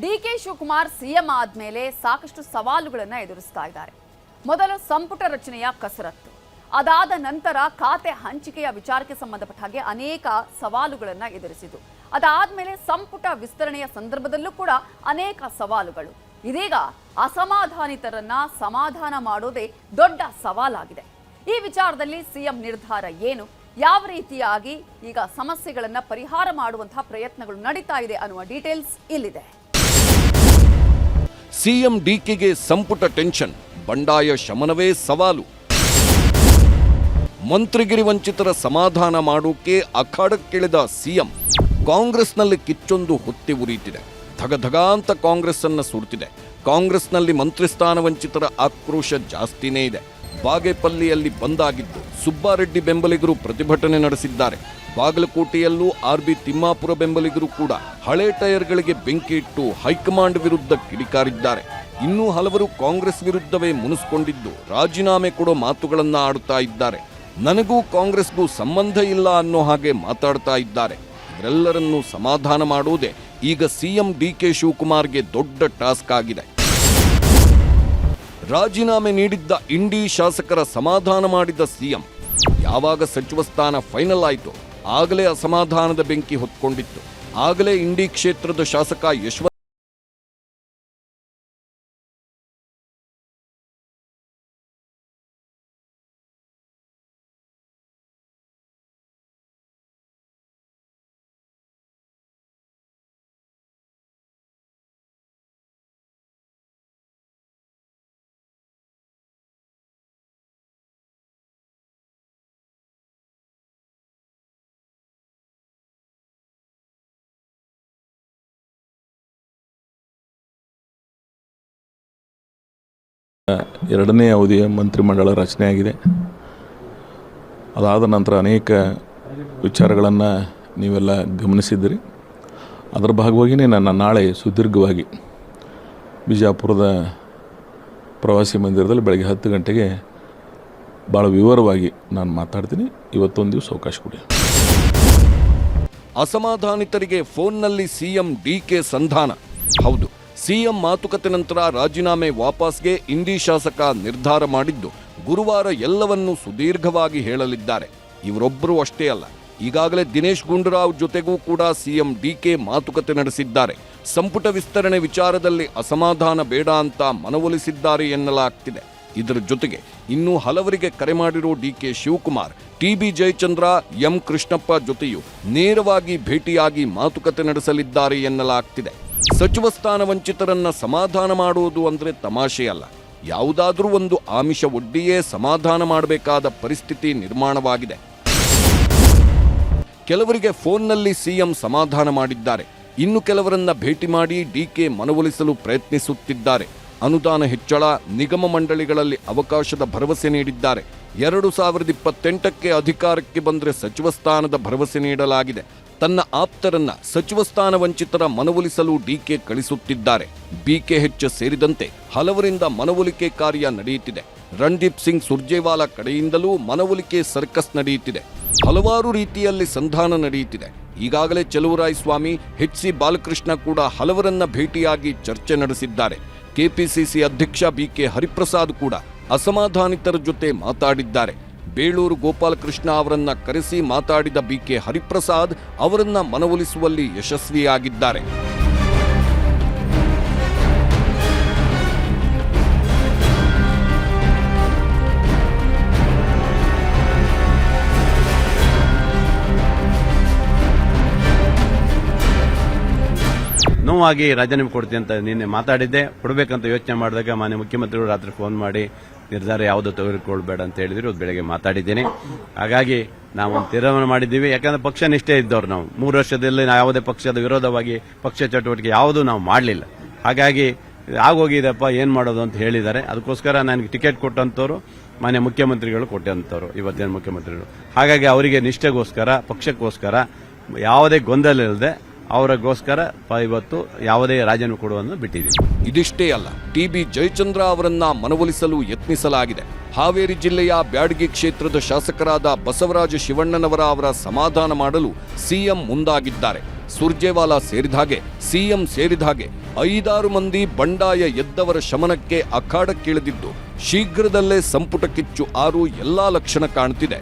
DK Shivakumar CM ಆದ್ಮೇಲೆ ಸಾಕಷ್ಟು ಸವಾಲುಗಳನ್ನ ಎದುರಿಸ್ತಾ ಇದ್ದಾರೆ. ಮೊದಲು ಸಂಪುಟ ರಚನೆಯ ಕಸರತ್ತು, ಅದಾದ ನಂತರ ಖಾತೆ ಹಂಚಿಕೆಯ ವಿಚಾರಕ್ಕೆ ಸಂಬಂಧಪಟ್ಟ ಹಾಗೆ ಅನೇಕ ಸವಾಲುಗಳನ್ನ ಎದುರಿಸಿತು. ಅದಾದ್ಮೇಲೆ ಸಂಪುಟ ವಿಸ್ತರಣೆಯ ಸಂದರ್ಭದಲ್ಲೂ ಕೂಡ ಅನೇಕ ಸವಾಲುಗಳು. ಇದೀಗ ಅಸಮಾಧಾನಿತರನ್ನ ಸಮಾಧಾನ ಮಾಡೋದೇ ದೊಡ್ಡ ಸವಾಲಾಗಿದೆ. ಈ ವಿಚಾರದಲ್ಲಿ ಸಿಎಂ ನಿರ್ಧಾರ ಏನು, ಯಾವ ರೀತಿಯಾಗಿ ಈಗ ಸಮಸ್ಯೆಗಳನ್ನ ಪರಿಹಾರ ಮಾಡುವಂತಹ ಪ್ರಯತ್ನಗಳು ನಡೀತಾ ಇದೆ ಅನ್ನುವ ಡೀಟೇಲ್ಸ್ ಇಲ್ಲಿದೆ. ಸಿಎಂ ಡಿಕೆಗೆ ಸಂಪುಟ ಟೆನ್ಷನ್, ಬಂಡಾಯ ಶಮನವೇ ಸವಾಲು. ಮಂತ್ರಿಗಿರಿ ವಂಚಿತರ ಸಮಾಧಾನ ಮಾಡೋಕೆ ಅಖಾಡಕ್ಕಿಳಿದ ಸಿಎಂ. ಕಾಂಗ್ರೆಸ್ನಲ್ಲಿ ಕಿಚ್ಚೊಂದು ಹೊತ್ತಿ ಉರಿಯುತ್ತಿದೆ. ಧಗಧಗ ಅಂತ ಕಾಂಗ್ರೆಸ್ ಅನ್ನ ಸುಡ್ತಿದೆ. ಕಾಂಗ್ರೆಸ್ನಲ್ಲಿ ಮಂತ್ರಿ ಸ್ಥಾನ ವಂಚಿತರ ಆಕ್ರೋಶ ಜಾಸ್ತಿನೇ ಇದೆ. ಬಾಗೇಪಲ್ಲಿಯಲ್ಲಿ ಬಂದಾಗಿದ್ದು ಸುಬ್ಬಾರೆಡ್ಡಿ ಬೆಂಬಲಿಗರು ಪ್ರತಿಭಟನೆ ನಡೆಸಿದ್ದಾರೆ. ಬಾಗಲಕೋಟೆಯಲ್ಲೂ ಆರ್ಬಿ ತಿಮ್ಮಾಪುರ ಬೆಂಬಲಿಗರು ಕೂಡ ಹಳೆ ಟೈರ್ಗಳಿಗೆ ಬೆಂಕಿ ಇಟ್ಟು ಹೈಕಮಾಂಡ್ ವಿರುದ್ಧ ಕಿಡಿಕಾರಿದ್ದಾರೆ. ಇನ್ನೂ ಹಲವರು ಕಾಂಗ್ರೆಸ್ ವಿರುದ್ಧವೇ ಮುನಿಸಿಕೊಂಡಿದ್ದು ರಾಜೀನಾಮೆ ಕೊಡೋ ಮಾತುಗಳನ್ನ ಆಡುತ್ತಾ ಇದ್ದಾರೆ. ನನಗೂ ಕಾಂಗ್ರೆಸ್ಗೂ ಸಂಬಂಧ ಇಲ್ಲ ಅನ್ನೋ ಹಾಗೆ ಮಾತಾಡ್ತಾ ಇದ್ದಾರೆ. ಇವರೆಲ್ಲರನ್ನೂ ಸಮಾಧಾನ ಮಾಡುವುದೇ ಈಗ ಸಿಎಂ ಡಿಕೆ ಶಿವಕುಮಾರ್ಗೆ ದೊಡ್ಡ ಟಾಸ್ಕ್ ಆಗಿದೆ. ರಾಜೀನಾಮೆ ನೀಡಿದ್ದ ಇಂಡಿ ಶಾಸಕರ ಸಮಾಧಾನ ಮಾಡಿದ ಸಿಎಂ. ಯಾವಾಗ ಸಚಿವ ಸ್ಥಾನ ಫೈನಲ್ ಆಯಿತು ಆಗಲೇ ಅಸಮಾಧಾನದ ಬೆಂಕಿ ಹೊತ್ಕೊಂಡಿತ್ತು. ಆಗಲೇ ಇಂಡಿ ಕ್ಷೇತ್ರದ ಶಾಸಕ ಯಶವಂತ ಎರಡನೇ ಅವಧಿಯ ಮಂತ್ರಿಮಂಡಲ ರಚನೆಯಾಗಿದೆ. ಅದಾದ ನಂತರ ಅನೇಕ ವಿಚಾರಗಳನ್ನು ನೀವೆಲ್ಲ ಗಮನಿಸಿದ್ದೀರಿ. ಅದರ ಭಾಗವಾಗಿಯೇ ನನ್ನ ನಾಳೆ ಸುದೀರ್ಘವಾಗಿ ಬಿಜಾಪುರದ ಪ್ರವಾಸಿ ಮಂದಿರದಲ್ಲಿ ಬೆಳಗ್ಗೆ 10 ಗಂಟೆಗೆ ಭಾಳ ವಿವರವಾಗಿ ನಾನು ಮಾತಾಡ್ತೀನಿ. ಇವತ್ತೊಂದು ದಿವಸ ಅವಕಾಶ ಕೊಡಿ. ಅಸಮಾಧಾನಿತರಿಗೆ ಫೋನ್ನಲ್ಲಿ ಸಿಎಂ ಡಿಕೆ ಸಂಧಾನ. ಹೌದು, ಸಿಎಂ ಮಾತುಕತೆ ನಂತರ ರಾಜೀನಾಮೆ ವಾಪಸ್ಗೆ ಇಂಡಿ ಶಾಸಕ ನಿರ್ಧಾರ ಮಾಡಿದ್ದು ಗುರುವಾರ ಎಲ್ಲವನ್ನೂ ಸುದೀರ್ಘವಾಗಿ ಹೇಳಲಿದ್ದಾರೆ. ಇವರೊಬ್ಬರು ಅಷ್ಟೇ ಅಲ್ಲ, ಈಗಾಗಲೇ ದಿನೇಶ್ ಗುಂಡೂರಾವ್ ಜೊತೆಗೂ ಕೂಡ ಸಿಎಂ ಡಿಕೆ ಮಾತುಕತೆ ನಡೆಸಿದ್ದಾರೆ. ಸಂಪುಟ ವಿಸ್ತರಣೆ ವಿಚಾರದಲ್ಲಿ ಅಸಮಾಧಾನ ಬೇಡ ಅಂತ ಮನವೊಲಿಸಿದ್ದಾರೆ ಎನ್ನಲಾಗ್ತಿದೆ. ಇದರ ಜೊತೆಗೆ ಇನ್ನೂ ಹಲವರಿಗೆ ಕರೆ ಮಾಡಿರೋ DK Shivakumar TB Jayachandra, M Krishnappa ಜೊತೆಯೂ ನೇರವಾಗಿ ಭೇಟಿಯಾಗಿ ಮಾತುಕತೆ ನಡೆಸಲಿದ್ದಾರೆ ಎನ್ನಲಾಗ್ತಿದೆ. ಸಚಿವ ಸ್ಥಾನ ವಂಚಿತರನ್ನ ಸಮಾಧಾನ ಮಾಡುವುದು ಅಂದ್ರೆ ತಮಾಷೆಯಲ್ಲ. ಯಾವುದಾದ್ರೂ ಒಂದು ಆಮಿಷ ಒಡ್ಡಿಯೇ ಸಮಾಧಾನ ಮಾಡಬೇಕಾದ ಪರಿಸ್ಥಿತಿ ನಿರ್ಮಾಣವಾಗಿದೆ. ಕೆಲವರಿಗೆ ಫೋನ್ನಲ್ಲಿ ಸಿಎಂ ಸಮಾಧಾನ ಮಾಡಿದ್ದಾರೆ. ಇನ್ನು ಕೆಲವರನ್ನ ಭೇಟಿ ಮಾಡಿ ಡಿಕೆ ಮನವೊಲಿಸಲು ಪ್ರಯತ್ನಿಸುತ್ತಿದ್ದಾರೆ. ಅನುದಾನ ಹೆಚ್ಚಳ, ನಿಗಮ ಮಂಡಳಿಗಳಲ್ಲಿ ಅವಕಾಶದ ಭರವಸೆ ನೀಡಿದ್ದಾರೆ. 2028ಕ್ಕೆ ಅಧಿಕಾರಕ್ಕೆ ಬಂದರೆ ಸಚಿವ ಸ್ಥಾನದ ಭರವಸೆ ನೀಡಲಾಗಿದೆ. ತನ್ನ ಆಪ್ತರನ್ನ ಸಚಿವ ಸ್ಥಾನ ವಂಚಿತರ ಮನವೊಲಿಸಲು ಡಿಕೆ ಕಳಿಸುತ್ತಿದ್ದಾರೆ. ಬಿಕೆಎಚ್ ಸೇರಿದಂತೆ ಹಲವರಿಂದ ಮನವೊಲಿಕೆ ಕಾರ್ಯ ನಡೆಯುತ್ತಿದೆ. ರಣದೀಪ್ ಸಿಂಗ್ ಸುರ್ಜೇವಾಲಾ ಕಡೆಯಿಂದಲೂ ಮನವೊಲಿಕೆ ಸರ್ಕಸ್ ನಡೆಯುತ್ತಿದೆ. ಹಲವಾರು ರೀತಿಯಲ್ಲಿ ಸಂಧಾನ ನಡೆಯುತ್ತಿದೆ. ಈಗಾಗಲೇ ಚಲುವರಾಯಸ್ವಾಮಿ, ಎಚ್.ಸಿ. ಬಾಲಕೃಷ್ಣ ಕೂಡ ಹಲವರನ್ನ ಭೇಟಿಯಾಗಿ ಚರ್ಚೆ ನಡೆಸಿದ್ದಾರೆ. ಕೆಪಿಸಿಸಿ ಅಧ್ಯಕ್ಷ ಬಿಕೆ ಹರಿಪ್ರಸಾದ್ ಕೂಡ ಅಸಮಾಧಾನಿತರ ಜೊತೆ ಮಾತಾಡಿದ್ದಾರೆ. ಬೇಳೂರು ಗೋಪಾಲಕೃಷ್ಣ ಅವರನ್ನ ಕರೆಸಿ ಮಾತಾಡಿದ ಬಿಕೆ ಹರಿಪ್ರಸಾದ್ ಅವರನ್ನ ಮನವೊಲಿಸುವಲ್ಲಿ ಯಶಸ್ವಿಯಾಗಿದ್ದಾರೆ. ನೋವಾಗಿ ರಾಜೀನಾಮೆ ಕೊಡ್ತೀನಿ ಅಂತ ನಿನ್ನೆ ಮಾತಾಡಿದ್ದೆ. ಕೊಡಬೇಕಂತ ಯೋಚನೆ ಮಾಡಿದಾಗ ಮಾನ್ಯ ಮುಖ್ಯಮಂತ್ರಿಗಳು ರಾತ್ರಿ ಫೋನ್ ಮಾಡಿ ನಿರ್ಧಾರ ಯಾವುದೋ ತೆಗೆದುಕೊಳ್ಬೇಡ ಅಂತ ಹೇಳಿದ್ರು. ಅದು ಬೆಳಗ್ಗೆ ಮಾತಾಡಿದ್ದೇನೆ. ಹಾಗಾಗಿ ನಾವು ಒಂದು ತೀರ್ಮಾನ ಮಾಡಿದ್ದೀವಿ. ಯಾಕಂದ್ರೆ ಪಕ್ಷ ನಿಷ್ಠೆ ಇದ್ದವ್ರು ನಾವು 3 ವರ್ಷದಲ್ಲಿ ಯಾವುದೇ ಪಕ್ಷದ ವಿರೋಧವಾಗಿ ಪಕ್ಷ ಚಟುವಟಿಕೆ ಯಾವುದೂ ನಾವು ಮಾಡಲಿಲ್ಲ. ಹಾಗಾಗಿ ಆಗೋಗಿದೆಪ್ಪ, ಏನ್ ಮಾಡೋದು ಅಂತ ಹೇಳಿದ್ದಾರೆ. ಅದಕ್ಕೋಸ್ಕರ ನನಗೆ ಟಿಕೆಟ್ ಕೊಟ್ಟಂತವ್ರು ಮಾನ್ಯ ಮುಖ್ಯಮಂತ್ರಿಗಳು ಕೊಟ್ಟಂತವ್ರು, ಇವತ್ತಿನ ಮುಖ್ಯಮಂತ್ರಿಗಳು. ಹಾಗಾಗಿ ಅವರಿಗೆ ನಿಷ್ಠೆಗೋಸ್ಕರ, ಪಕ್ಷಕ್ಕೋಸ್ಕರ ಯಾವುದೇ ಗೊಂದಲ ಇಲ್ಲದೆ ಅವರಿಗೋಸ್ಕರ ಇವತ್ತು ಯಾವುದೇ ರಾಜೀನಾಮೆ ಕೊಡುವನ್ನು ಬಿಟ್ಟಿದ್ದೀವಿ. ಇದಿಷ್ಟೇ ಅಲ್ಲ, ಟಿಬಿ ಜಯಚಂದ್ರ ಅವರನ್ನ ಮನವೊಲಿಸಲು ಯತ್ನಿಸಲಾಗಿದೆ. ಹಾವೇರಿ ಜಿಲ್ಲೆಯ ಬ್ಯಾಡಗಿ ಕ್ಷೇತ್ರದ ಶಾಸಕರಾದ ಬಸವರಾಜ ಶಿವಣ್ಣನವರ ಅವರ ಸಮಾಧಾನ ಮಾಡಲು ಸಿಎಂ ಮುಂದಾಗಿದ್ದಾರೆ. ಸುರ್ಜೇವಾಲಾ ಸೇರಿದ ಹಾಗೆ ಸಿಎಂ ಸೇರಿದ ಹಾಗೆ 5-6 ಮಂದಿ ಬಂಡಾಯ ಎದ್ದವರ ಶಮನಕ್ಕೆ ಅಖಾಡಕ್ಕಿಳಿದಿದ್ದು ಶೀಘ್ರದಲ್ಲೇ ಸಂಪುಟ ಕಿಚ್ಚು 6 ಎಲ್ಲಾ ಲಕ್ಷಣ ಕಾಣ್ತಿದೆ.